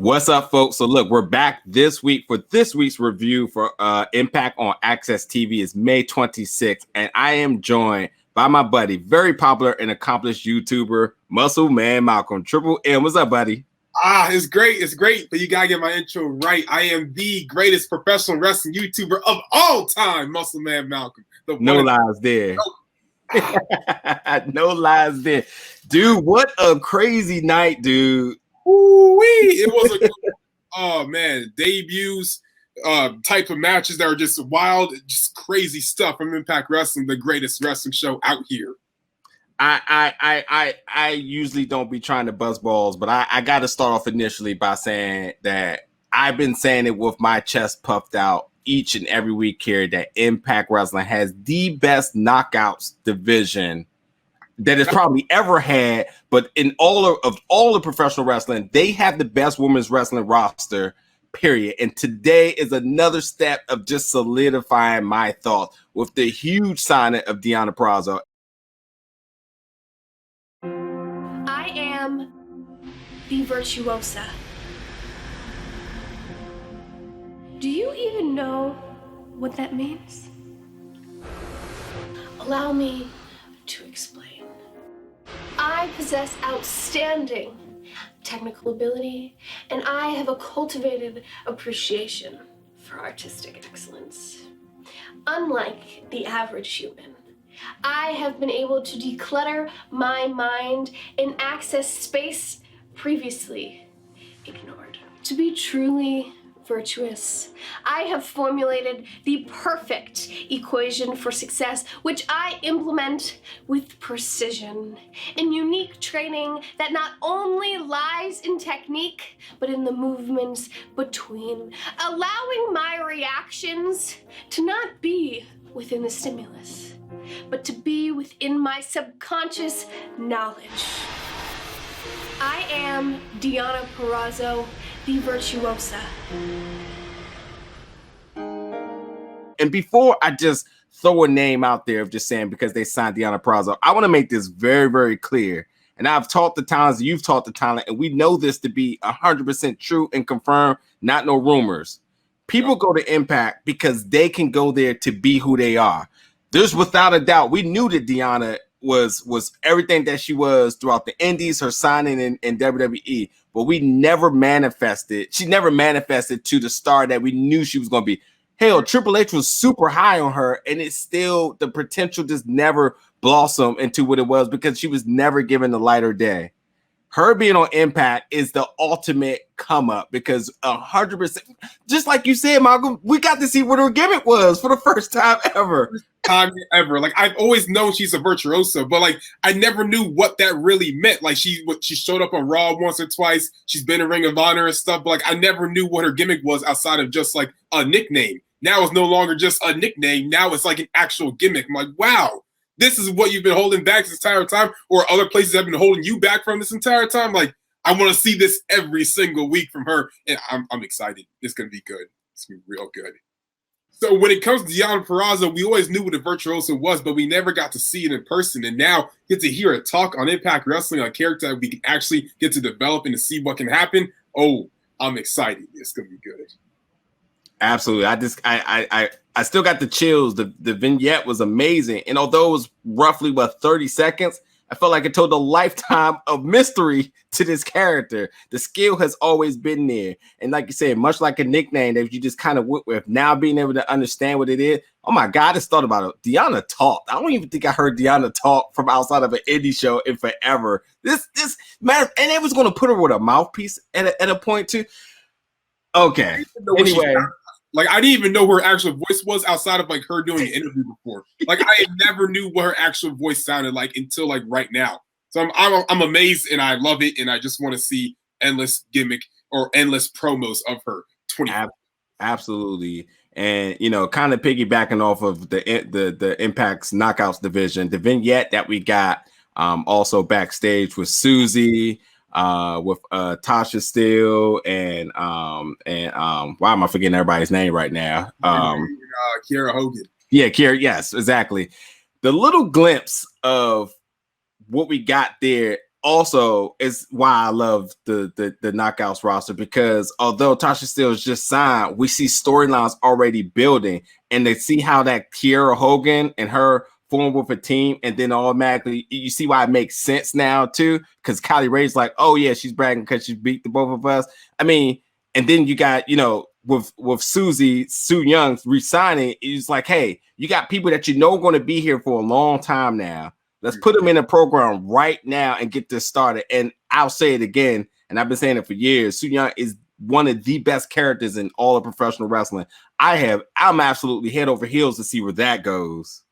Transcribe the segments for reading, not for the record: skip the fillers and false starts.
What's up, folks? So look, we're back this week for this week's review for Impact on AXS TV. Is May 26th, and I am joined by my buddy, very popular and accomplished YouTuber, MuscleManMalcolm. Triple M. What's up, buddy? It's great. It's great, but you gotta get my intro right. I am the greatest professional wrestling YouTuber of all time, MuscleManMalcolm. No lies there. No lies there. Dude, what a crazy night, dude. Ooh-wee. It was a oh man, debuts, type of matches that are just wild, just crazy stuff from Impact Wrestling, the greatest wrestling show out here. I usually don't be trying to buzz balls, but I got to start off initially by saying that I've been saying it with my chest puffed out each and every week here that Impact Wrestling has the best knockouts division that it's probably ever had. But in all the professional wrestling, they have the best women's wrestling roster, period. And today is another step of just solidifying my thoughts with the huge signing of Deonna Purrazzo. I am the virtuosa. Do you even know what that means? Allow me to explain. I possess outstanding technical ability, and I have a cultivated appreciation for artistic excellence. Unlike the average human, I have been able to declutter my mind and access space previously ignored. To be truly virtuous, I have formulated the perfect equation for success, which I implement with precision and unique training that not only lies in technique, but in the movements between, allowing my reactions to not be within the stimulus, but to be within my subconscious knowledge. I am Deonna Purrazzo, the virtuosa. And before I just throw a name out there of just saying because they signed Deonna Purrazzo, I want to make this very, very clear. And I've taught the talents, you've taught the talent, and we know this to be 100% true and confirmed, not no rumors. People go to Impact because they can go there to be who they are. There's without a doubt, we knew that Deonna was everything that she was throughout the indies, her signing in WWE, but we never manifested. She never manifested to the star that we knew she was going to be. Hell, Triple H was super high on her, and it's still, the potential just never blossomed into what it was because she was never given the lighter day. Her being on Impact is the ultimate come up because 100%, just like you said, Malcolm, we got to see what her gimmick was for the first time ever. Like, I've always known she's a virtuoso, but like I never knew what that really meant. Like she showed up on Raw once or twice. She's been in Ring of Honor and stuff, but like I never knew what her gimmick was outside of just like a nickname. Now it's no longer just a nickname. Now it's like an actual gimmick. I'm like, wow, this is what you've been holding back this entire time, or other places have been holding you back from this entire time. Like, I want to see this every single week from her, and I'm excited. It's gonna be good. It's gonna be real good. So when it comes to Deonna Purrazzo, we always knew what a virtuoso was, but we never got to see it in person. And now get to hear it talk on Impact Wrestling, a character that we can actually get to develop and to see what can happen. Oh, I'm excited. It's gonna be good. Absolutely. I still got the chills. The vignette was amazing. And although it was roughly 30 seconds, I felt like it told a lifetime of mystery to this character. The skill has always been there. And like you said, much like a nickname that you just kind of went with, now being able to understand what it is. Oh my God, I just thought about it. Deonna talked. I don't even think I heard Deonna talk from outside of an indie show in forever. This matter, and it was going to put her with a mouthpiece at a point too. Okay. Anyway. Like, I didn't even know her actual voice was outside of like her doing an interview before. Like, I never knew what her actual voice sounded like until like right now. So I'm amazed and I love it, and I just want to see endless gimmick or endless promos of her. Absolutely. And you know, kind of piggybacking off of the Impact's Knockouts division, the vignette that we got also backstage with Susie. With Tasha Steele and why am I forgetting everybody's name right now? Kiera Hogan. Yeah, Kiera. Yes, exactly. The little glimpse of what we got there also is why I love the Knockouts roster, because although Tasha Steelz just signed, we see storylines already building, and they see how that Kiera Hogan and her form with a team, and then automatically you see why it makes sense now too, because Kylie Ray's like, oh yeah, she's bragging because she beat the both of us. I mean, and then you got, you know, with Sue Young resigning, it's like, hey, you got people that you know are going to be here for a long time now. Let's put them in a program right now and get this started. And I'll say it again, and I've been saying it for years. Sue Young is one of the best characters in all of professional wrestling. I'm absolutely head over heels to see where that goes.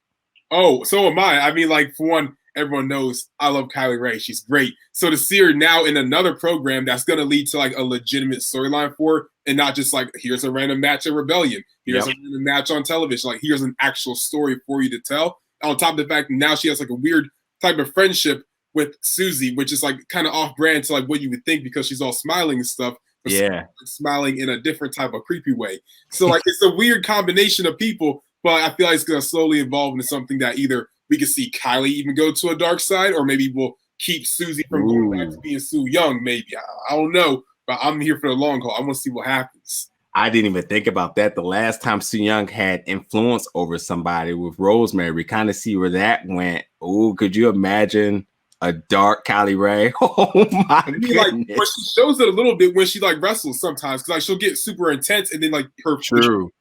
Oh, so am I. I mean, like, for one, everyone knows I love Kylie Ray. She's great. So to see her now in another program that's going to lead to like a legitimate storyline for her, and not just like, here's a random match at Rebellion. Here's a random match on television. Like, here's an actual story for you to tell. On top of the fact that now she has like a weird type of friendship with Susie, which is like kind of off-brand to like what you would think, because she's all smiling and stuff. Yeah. Smiling in a different type of creepy way. So like, it's a weird combination of people, but I feel like it's going to slowly evolve into something that either we can see Kylie even go to a dark side, or maybe we'll keep Susie from going back to being Sue Young. Maybe. I don't know, but I'm here for the long haul. I want to see what happens. I didn't even think about that. The last time Sue Young had influence over somebody with Rosemary, we kind of see where that went. Oh, could you imagine a dark Kylie Ray? Oh my goodness. Like, but she shows it a little bit when she like wrestles sometimes, because like she'll get super intense and then like her. True.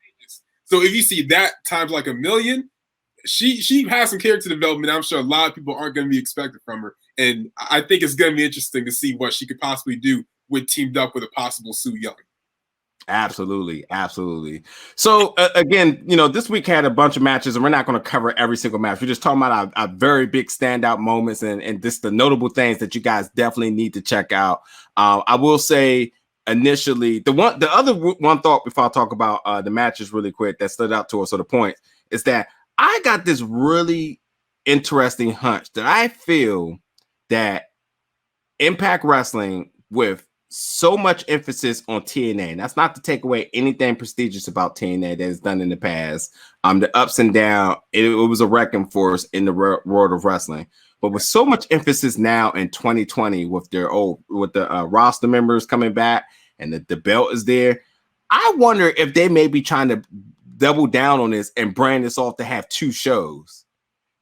So if you see that times like a million, she has some character development I'm sure a lot of people aren't going to be expected from her. And I think it's going to be interesting to see what she could possibly do with teamed up with a possible Sue Young. Absolutely. So again, you know, this week had a bunch of matches, and we're not going to cover every single match. We're just talking about our very big standout moments and just the notable things that you guys definitely need to check out. I will say initially, the other one thought before I talk about the matches really quick that stood out to us, or the points, is that I got this really interesting hunch that I feel that Impact Wrestling, with so much emphasis on TNA, and that's not to take away anything prestigious about TNA that is done in the past. The ups and downs, it was a wrecking force in the world of wrestling. But with so much emphasis now in 2020, with the roster members coming back and the belt is there, I wonder if they may be trying to double down on this and brand this off to have two shows,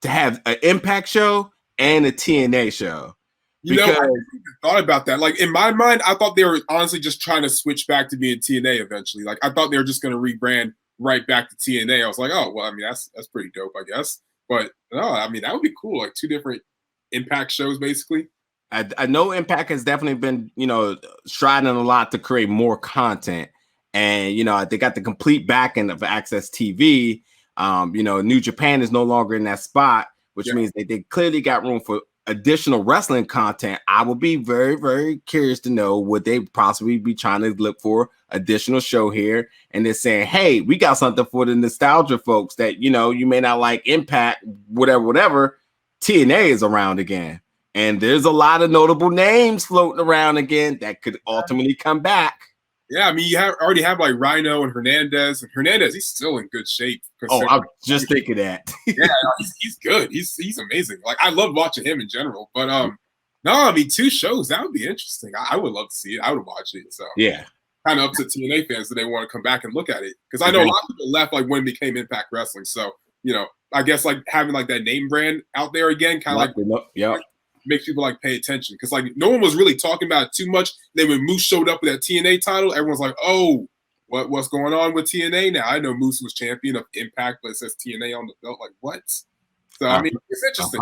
to have an Impact show and a TNA show. You know, I thought about that. Like, in my mind, I thought they were honestly just trying to switch back to being TNA eventually. Like, I thought they were just going to rebrand right back to TNA. I was like, oh, well, I mean, that's pretty dope, I guess. But no, I mean, that would be cool. Like, two different Impact shows, basically. I know Impact has definitely been, you know, striding a lot to create more content. And, you know, they got the complete back end of AXS TV. You know, New Japan is no longer in that spot, which means they clearly got room for additional wrestling content. I would be very, very curious to know, would they possibly be trying to look for additional show here, and they're saying, hey, we got something for the nostalgia folks that, you know, you may not like Impact, whatever. TNA is around again, and there's a lot of notable names floating around again that could ultimately come back. Yeah, I mean, you already have like Rhino and Hernandez. And Hernandez, he's still in good shape. Oh, I was just thinking that. Yeah, he's good. He's amazing. Like, I love watching him in general. But no, I mean, two shows, that would be interesting. I would love to see it. I would watch it. So yeah, kind of up to TNA fans that they want to come back and look at it, because I know a lot of people left like when it became Impact Wrestling. So, you know, I guess like having like that name brand out there again, kind of like makes people like pay attention, because like no one was really talking about it too much. Then when Moose showed up with that TNA title, everyone's like, oh, what's going on with TNA now? I know Moose was champion of Impact, but it says TNA on the belt. Like, what? So I mean, it's interesting.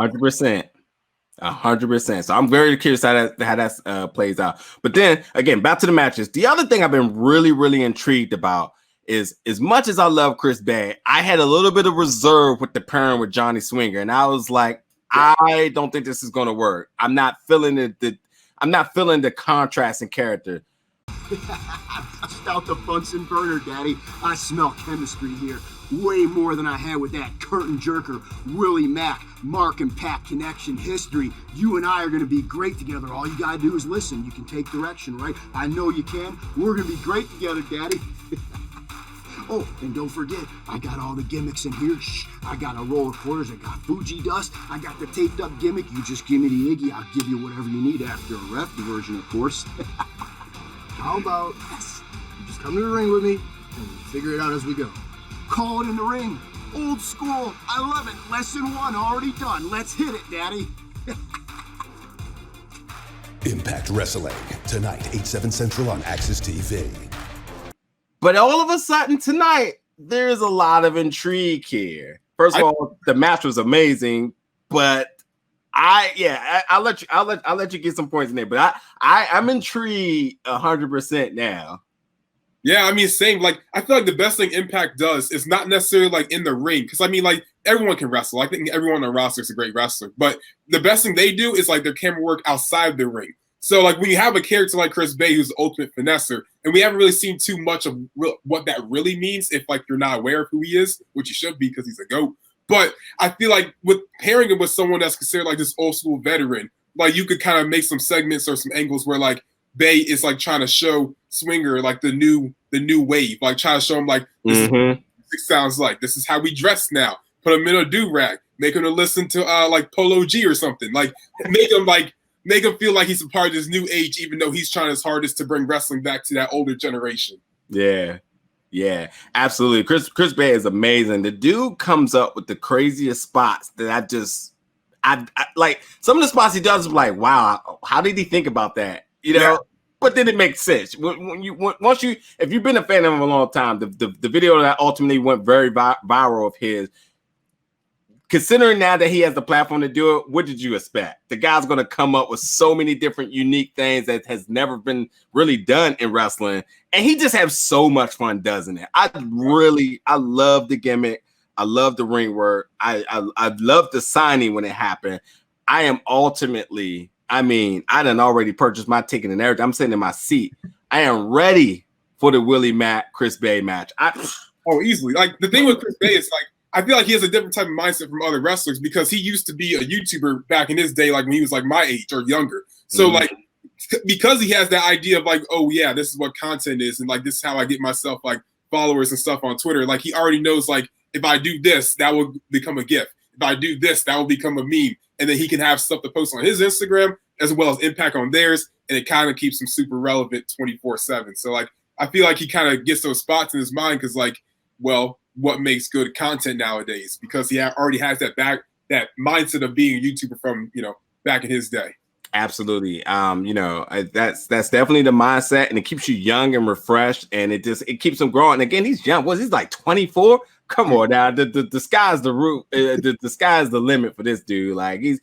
100%. So I'm very curious how that plays out. But then again, back to the matches. The other thing I've been really, really intrigued about is, as much as I love Chris Bay, I had a little bit of reserve with the pairing with Johnny Swinger, and I was like, I don't think this is going to work. I'm not feeling the contrast in character. Bust out the Bunsen burner, Daddy. I smell chemistry here. Way more than I had with that curtain jerker, Willie Mack, Mark and Pat connection history. You and I are going to be great together. All you got to do is listen. You can take direction, right? I know you can. We're going to be great together, Daddy. Oh, and don't forget, I got all the gimmicks in here. Shh, I got a roll of quarters, I got Fuji dust, I got the taped up gimmick. You just give me the Iggy, I'll give you whatever you need after a ref diversion, of course. How about this? You just come to the ring with me, and we'll figure it out as we go. Call it in the ring. Old school. I love it. Lesson 1 already done. Let's hit it, Daddy. Impact Wrestling, tonight, 8/7 Central on AXS TV. But all of a sudden tonight, there's a lot of intrigue here. First of all, the match was amazing, but I'll let you get some points in there. But I'm intrigued 100% now. Yeah, I mean, same. Like, I feel like the best thing Impact does is not necessarily like in the ring, because I mean, like, everyone can wrestle. I think everyone on the roster is a great wrestler, but the best thing they do is like their camera work outside the ring. So, like, when you have a character like Chris Bay, who's the ultimate finesser, and we haven't really seen too much of what that really means if, like, you're not aware of who he is, which you should be because he's a GOAT. But I feel like with pairing him with someone that's considered like this old school veteran, like, you could kind of make some segments or some angles where, like, Bay is like trying to show Swinger like the new wave, like trying to show him like this is what it sounds like. This is how we dress now. Put him in a do-rag, make him to listen to like Polo G or something. Like make him feel like he's a part of this new age, even though he's trying his hardest to bring wrestling back to that older generation. Yeah, absolutely. Chris Bay is amazing. The dude comes up with the craziest spots that I like. Some of the spots he does, I'm like, wow, how did he think about that? You know, but then it makes sense if you've been a fan of him a long time. The video that ultimately went very viral of his, considering now that he has the platform to do it, what did you expect? The guy's going to come up with so many different unique things that has never been really done in wrestling, and he just has so much fun, doesn't it? I love the gimmick. I love the ring work. I love the signing when it happened. I am ultimately. I mean, I done already purchased my ticket and everything. I'm sitting in my seat. I am ready for the Willie Mack Chris Bay match. Easily. Like, the thing with Chris Bay is, like, I feel like he has a different type of mindset from other wrestlers because he used to be a YouTuber back in his day, like when he was like my age or younger. So like, because he has that idea of like, oh yeah, this is what content is, and like this is how I get myself like followers and stuff on Twitter. Like, he already knows, like, if I do this, that will become a GIF. If I do this, that will become a meme. And then he can have stuff to post on his Instagram as well as Impact on theirs, and it kind of keeps him super relevant 24/7. So like, I feel like he kind of gets those spots in his mind because, like, well, what makes good content nowadays? Because he already has that mindset of being a YouTuber from, you know, back in his day. Absolutely. You know, that's definitely the mindset, and it keeps you young and refreshed, and it keeps him growing. And again, he's young. He's like 24. Come on now, the sky's the roof. The sky's the limit for this dude. Like, he's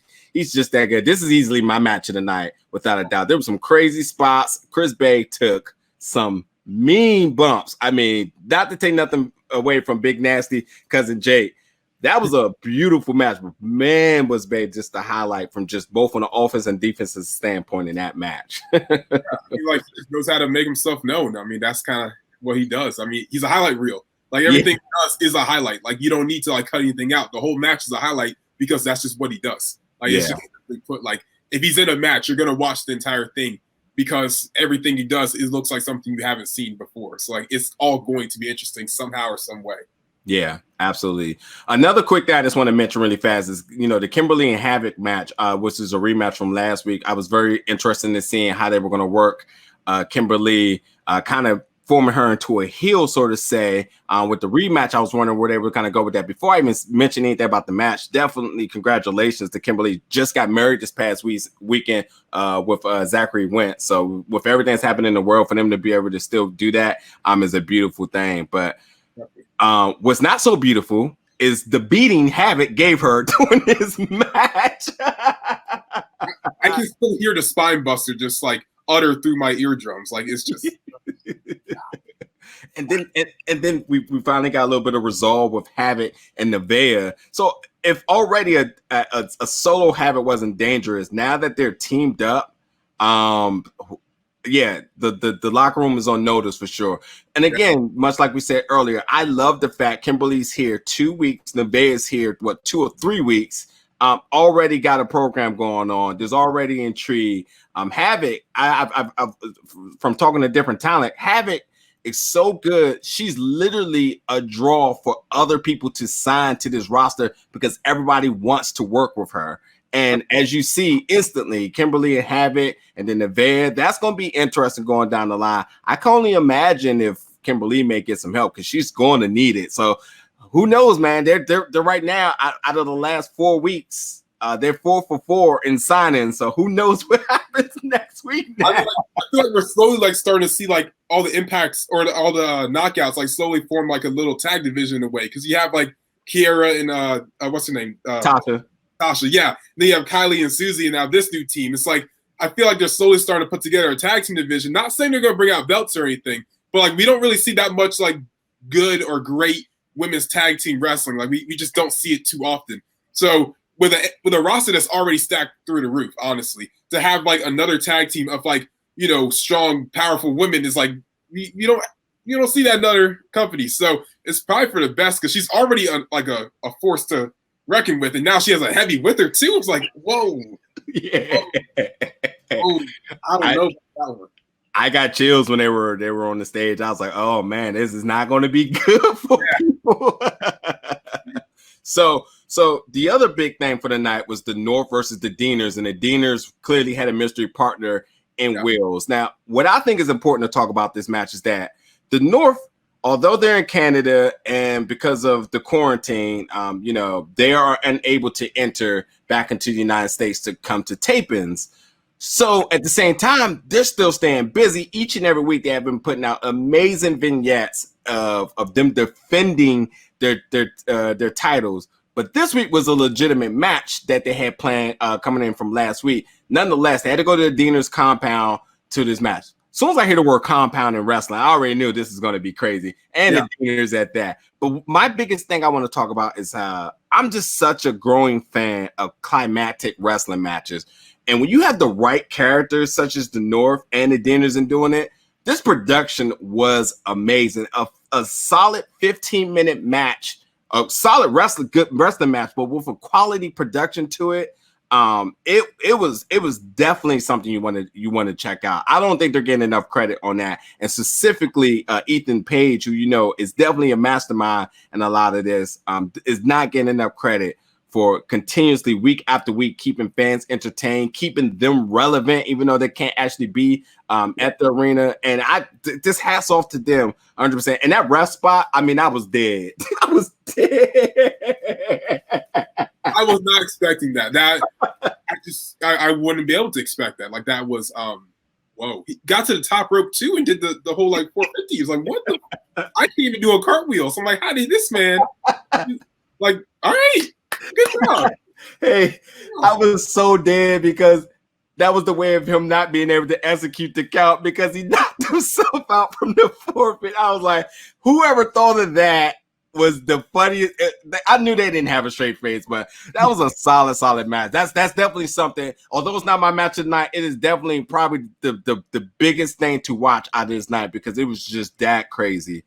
just that good. This is easily my match of the night, without a doubt. There were some crazy spots. Chris Bay took some mean bumps. I mean, not to take nothing away from Big Nasty Cousin Jake. That was a beautiful match. But man, was Bay just the highlight from just both on the offense and defensive standpoint in that match. He like just knows how to make himself known. I mean, that's kind of what he does. I mean, he's a highlight reel. Like, everything he does is a highlight. Like, you don't need to like cut anything out. The whole match is a highlight because that's just what he does. Like, it's just put, like, if he's in a match, you're gonna watch the entire thing because everything he does, it looks like something you haven't seen before. So like, it's all going to be interesting somehow or some way. Yeah, absolutely. Another quick thing I just want to mention really fast is, you know, the Kimber Lee and Havok match, which is a rematch from last week. I was very interested in seeing how they were going to work Kimber Lee, kind of forming her into a heel, sort of say, with the rematch. I was wondering where they were kind of go with that. Before I even mention anything about the match, definitely congratulations to Kimber Lee. Just got married this past weekend with Zachary Wentz. So with everything that's happening in the world, for them to be able to still do that is a beautiful thing. But what's not so beautiful is the beating Havok gave her during this match. I can still hear the spine buster just like utter through my eardrums. Like, it's just and then we finally got a little bit of resolve with Havok and Nevaeh. So if already a solo Havok wasn't dangerous, now that they're teamed up, yeah, the locker room is on notice for sure. And again, much like we said earlier, I love the fact Kimber Lee's here 2 weeks, Nevaeh is here 2 or 3 weeks. Already got a program going on. There's already intrigue. Havok, I've from talking to different talent, Havok is so good. She's literally a draw for other people to sign to this roster because everybody wants to work with her. And as you see instantly, Kimber Lee and Havok, and then Nevaeh, that's going to be interesting going down the line. I can only imagine if Kimber Lee may get some help because she's going to need it. So who knows, man? They're right now out of the last 4 weeks. They're 4 for 4 in signing, so who knows what happens next week now. I feel like we're slowly like starting to see like all the impacts or all the knockouts like slowly form like a little tag division in a way, because you have like Kiera and what's her name, Tasha, yeah. Then you have Kylie and Susie, and now this new team. It's like I feel like they're slowly starting to put together a tag team division. Not saying they're going to bring out belts or anything, but like we don't really see that much like good or great women's tag team wrestling. Like we just don't see it too often. So with a roster that's already stacked through the roof, honestly, to have like another tag team of like, you know, strong, powerful women is like you don't see that in other companies. So it's probably for the best because she's already like a force to reckon with, and now she has a heavy with her too. It's like, whoa, yeah. Whoa. I don't know about that one. I got chills when they were on the stage. I was like, oh man, this is not going to be good for people. So the other big thing for the night was the North versus the Deaners, and the Deaners clearly had a mystery partner in Wills. Now, what I think is important to talk about this match is that the North, although they're in Canada and because of the quarantine, you know, they are unable to enter back into the United States to come to tapings. So at the same time, they're still staying busy. Each and every week, they have been putting out amazing vignettes of them defending their titles. But this week was a legitimate match that they had planned coming in from last week. Nonetheless, they had to go to the Deaners compound to this match. As soon as I hear the word compound in wrestling, I already knew this is going to be crazy. And the Deaners at that. But my biggest thing I want to talk about is I'm just such a growing fan of climactic wrestling matches. And when you have the right characters, such as the North and the Deaners in doing it, this production was amazing. A solid 15-minute match, a solid good wrestling match, but with a quality production to it. It was definitely something you want to check out. I don't think they're getting enough credit on that, and specifically Ethan Page, who you know is definitely a mastermind in a lot of this, is not getting enough credit for continuously week after week keeping fans entertained, keeping them relevant, even though they can't actually be at the arena. And just hats off to them 100%. And that ref spot, I mean, I was dead. I was dead. I was not expecting that. I wouldn't be able to expect that. Like that was whoa. He got to the top rope too and did the whole like 450. He was like, what the I can't even do a cartwheel. So I'm like, how did this man like, all right. Good job. Hey, I was so dead because that was the way of him not being able to execute the count because he knocked himself out from the forfeit. I was like, whoever thought of that was the funniest. I knew they didn't have a straight face, but that was a solid match. That's definitely something. Although it's not my match tonight, it is definitely probably the biggest thing to watch out of this night because it was just that crazy.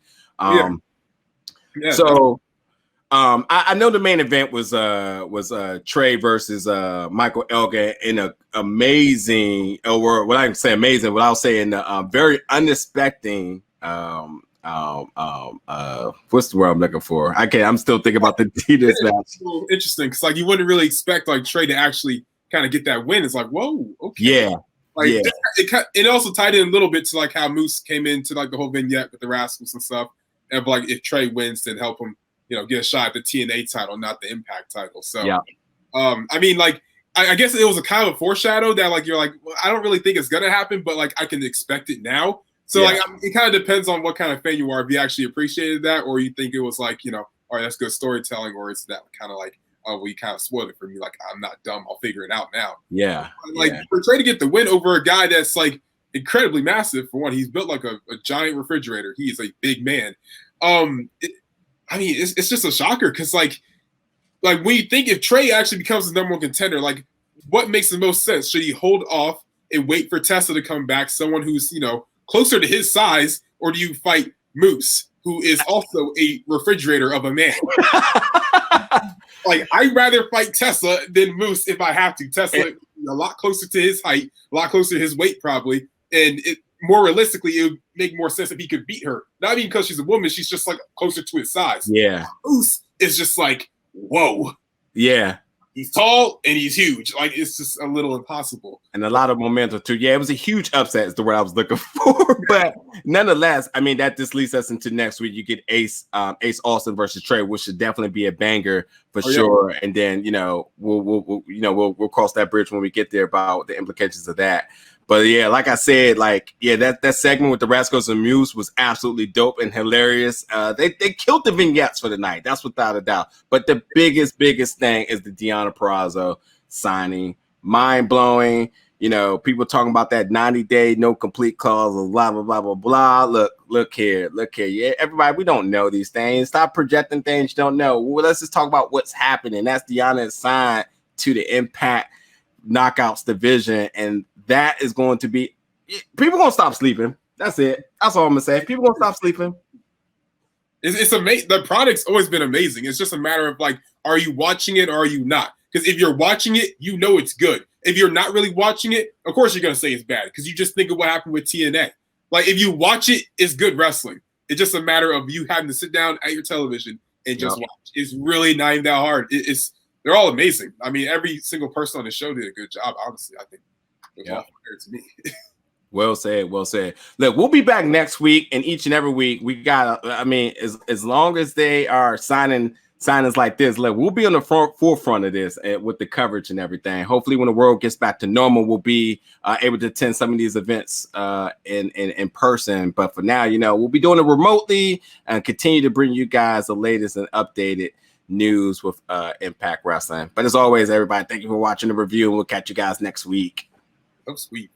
So. I know the main event was Trey versus Michael Elgin in an amazing, or what I can say amazing, what I'll say in a very unexpected. What's the word I'm looking for? I'm still thinking about the Deaners match. Interesting, because like you wouldn't really expect like Trey to actually kind of get that win. It's like, whoa, okay, yeah. Like it also tied in a little bit to like how Moose came into like the whole vignette with the Rascals and stuff, and like if Trey wins, then help him, you know, get a shot at the TNA title, not the Impact title. So, I mean, like, I guess it was a kind of a foreshadow that, like, you're like, well, I don't really think it's gonna happen, but like, I can expect it now. So, like, it kind of depends on what kind of fan you are. If you actually appreciated that, or you think it was like, you know, all right, that's good storytelling, or it's that kind of like, oh, we kind of spoiled it for me. Like, I'm not dumb. I'll figure it out now. Yeah. Like, for Trey to get the win over a guy that's like incredibly massive. For one, he's built like a giant refrigerator. He is a big man. I mean, it's just a shocker because, like when you think if Trey actually becomes the number one contender, like, what makes the most sense? Should he hold off and wait for Tessa to come back, someone who's, you know, closer to his size, or do you fight Moose, who is also a refrigerator of a man? Like, I'd rather fight Tessa than Moose if I have to. Tessa a lot closer to his height, a lot closer to his weight probably, and more realistically, you make more sense if he could beat her. Not even because she's a woman, she's just like closer to his size. Yeah. Usyk is just like, whoa. Yeah. He's tall and he's huge. Like, it's just a little impossible. And a lot of momentum too. Yeah, it was a huge upset is the word I was looking for. But nonetheless, I mean, that just leads us into next week. You get Ace Austin versus Trey, which should definitely be a banger for sure. And then, we'll cross that bridge when we get there about the implications of that. But yeah, like I said, that segment with the Rascals and Muse was absolutely dope and hilarious. They killed the vignettes for the night. That's without a doubt. But the biggest thing is the Deonna Purrazzo signing. Mind blowing. People talking about that 90-day no complete clause, blah blah blah blah blah. Look here. Yeah, everybody, we don't know these things. Stop projecting things you don't know. Well, let's just talk about what's happening. That's Deonna signed to the Impact Knockouts division, and that is going to be people gonna stop sleeping. That's it. That's all I'm gonna say. People gonna stop sleeping. It's amazing. The product's always been amazing. It's just a matter of like, are you watching it or are you not? Because if you're watching it, you know it's good. If you're not really watching it, of course you're gonna say it's bad because you just think of what happened with TNA. Like, if you watch it, it's good wrestling. It's just a matter of you having to sit down at your television and just watch. It's really not even that hard. They're all amazing. I mean, every single person on the show did a good job. Honestly, I think it was all fair to me. Well said. Look, we'll be back next week, and each and every week we got. I mean, as long as they are signings like this, look, we'll be on the forefront of this with the coverage and everything. Hopefully, when the world gets back to normal, we'll be able to attend some of these events in person. But for now, we'll be doing it remotely and continue to bring you guys the latest and updated news with Impact Wrestling. But as always, everybody, thank you for watching the review, and we'll catch you guys next week. Oh, sweet.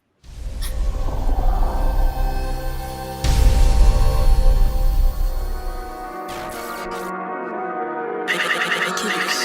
I keep